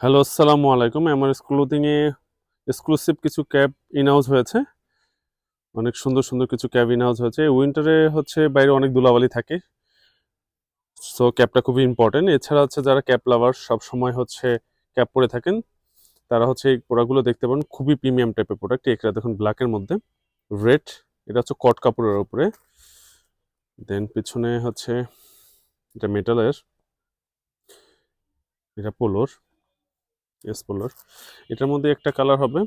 Hello, আসসালামু আলাইকুম। আমার ক্লোদিং এ এক্সক্লুসিভ কিছু ক্যাপ ইন হাউস হয়েছে। অনেক সুন্দর, সুন্দর কিছু ক্যাপ ইন হাউস হয়েছে। উইন্টারে হচ্ছে বাইরে অনেক ধুলাবালি থাকে। সো ক্যাপটা খুবই ইম্পোর্টেন্ট। এছাড়া হচ্ছে যারা ক্যাপ লাভার সবসময় হচ্ছে ক্যাপ পরে থাকেন, তারা হচ্ছে এই প্রোডাক্টগুলো দেখতে পারেন। খুবই প্রিমিয়াম টাইপের প্রোডাক্ট। এটা দেখুন ব্ল্যাকের মধ্যে, রেড, এটা হচ্ছে কট কাপড়ের উপরে। দেন পিছনে হচ্ছে এটা মেটালের, এটা পোলোর, এস পোলোর। এটার মধ্যে একটা কালার হবে।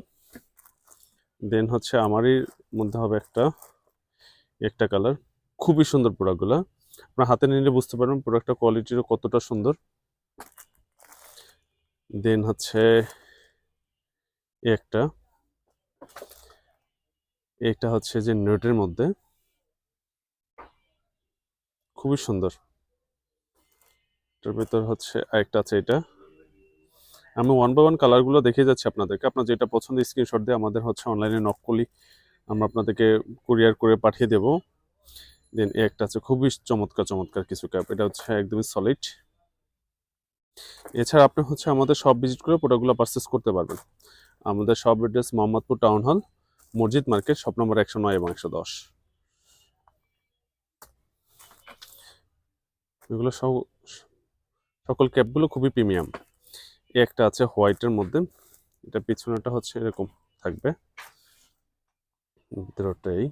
দেন হচ্ছে আমারই মধ্যে হবে একটা একটা কালার। খুবই সুন্দর প্রোডাক্টগুলো। আপনার হাতে নিলে বুঝতে পারবেন প্রোডাক্টটা কোয়ালিটিরও কতটা সুন্দর। দেন হচ্ছে এই একটা, এটা হচ্ছে যে নেটের মধ্যে, খুবই সুন্দর। এটার ভেতর হচ্ছে আরেকটা আছে এটা। আমি ওয়ান বাই ওয়ান কালারগুলো দেখিয়ে যাচ্ছি আপনাদেরকে। আপনার যেটা পছন্দ স্ক্রিনশট দিয়ে আমাদের হচ্ছে অনলাইনে নক করলেই আমরা আপনাদেরকে কুরিয়ার করে পাঠিয়ে দেবো। দেন এই একটা আছে, খুবই চমৎকার চমৎকার কিছু ক্যাপ। এটা হচ্ছে একদমই সলিড। এছাড়া আপনি হচ্ছে আমাদের সব ভিজিট করে প্রোডাক্টগুলো পারচেস করতে পারবেন। আমাদের সব অ্যাড্রেস মোহাম্মদপুর টাউন হল, মসজিদ মার্কেট, শপ নম্বর 109 এবং 110। এগুলো সব সকল ক্যাপগুলো খুবই প্রিমিয়াম। এই একটা আছে হোয়াইটের মধ্যে, এটা পিছনেটা হচ্ছে এরকম থাকবে, ভিতরটাই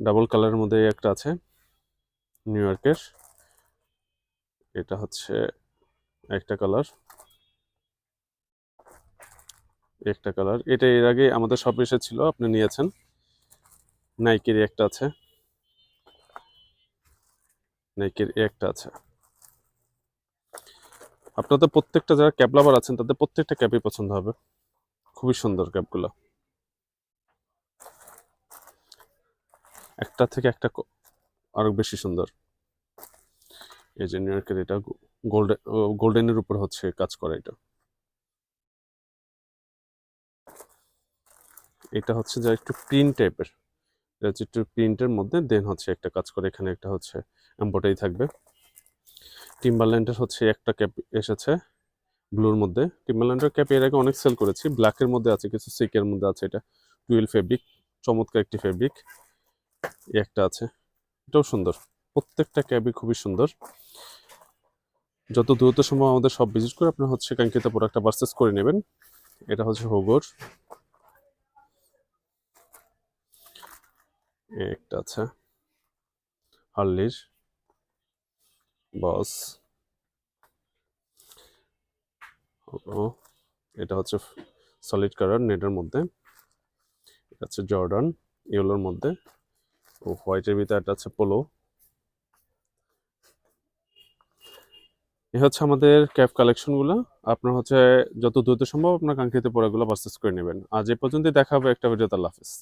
ডাবল কালারের মধ্যে এই একটা আছে নিউ ইয়র্কের। এটা হচ্ছে একটা কালার, একটা কালার। এটা এর আগে আমাদের শপে এসেছিল, আপনি নিয়েছেন। নাইকের একটা আছে, নাইকের একটা আছে। আপনাদের প্রত্যেকটা যারা ক্যাব লাভার আছেন তাদের প্রত্যেকটা ক্যাবই পছন্দ হবে। খুবই সুন্দর ক্যাবগুলো, একটা থেকে একটা আরো বেশি সুন্দর। এই যে নিউ ইয়র্কের এটা গোল্ডেন, গোল্ডেনের উপর হচ্ছে কাজ করা। এটা এটা হচ্ছে যা একটু প্রিন্ট টাইপের, এটা হচ্ছে একটু প্রিন্টের মধ্যে। দেন হচ্ছে একটা কাজ করে এখানে একটা হচ্ছে এমব্রয়ডারি থাকবে। টিম্বারল্যান্ডের হচ্ছে একটা ক্যাপ এসেছে ব্লুর মধ্যে। টিম্বারল্যান্ডের ক্যাপ এর আগে অনেক সেল করেছি। ব্ল্যাকের মধ্যে আছে, কিছু সিকের মধ্যে আছে। এটা টুয়েল ফেব্রিক, চমৎকার একটি ফেব্রিক। একটা আছে, এটাও সুন্দর। প্রত্যেকটা ক্যাবই খুবই সুন্দর। যত দ্রুত সম্ভব আমাদের সব ভিজিট করে আপনি হচ্ছে কাঙ্ক্ষিত প্রোডাক্টটা পারচেস করে নেবেন। এটা হচ্ছে হোগোর, একটা আছে হার্লির, বস, ও এটা হচ্ছে সলিড কালার নেটের মধ্যে। এটা হচ্ছে জর্ডান ইয়েলোর মধ্যে, ও হোয়াইটের ভিতরে একটা আছে পোলো। এই হচ্ছে আমাদের ক্যাপ কালেকশনগুলো। আপনার হচ্ছে যত দ্রুত সম্ভব আপনার কাঙ্ক্ষিত প্রোডাক্টগুলো পারচেস করে নেবেন। আজ এ পর্যন্তই, দেখা হবে একটা ভিডিওতে। আল্লাহ হাফিজ।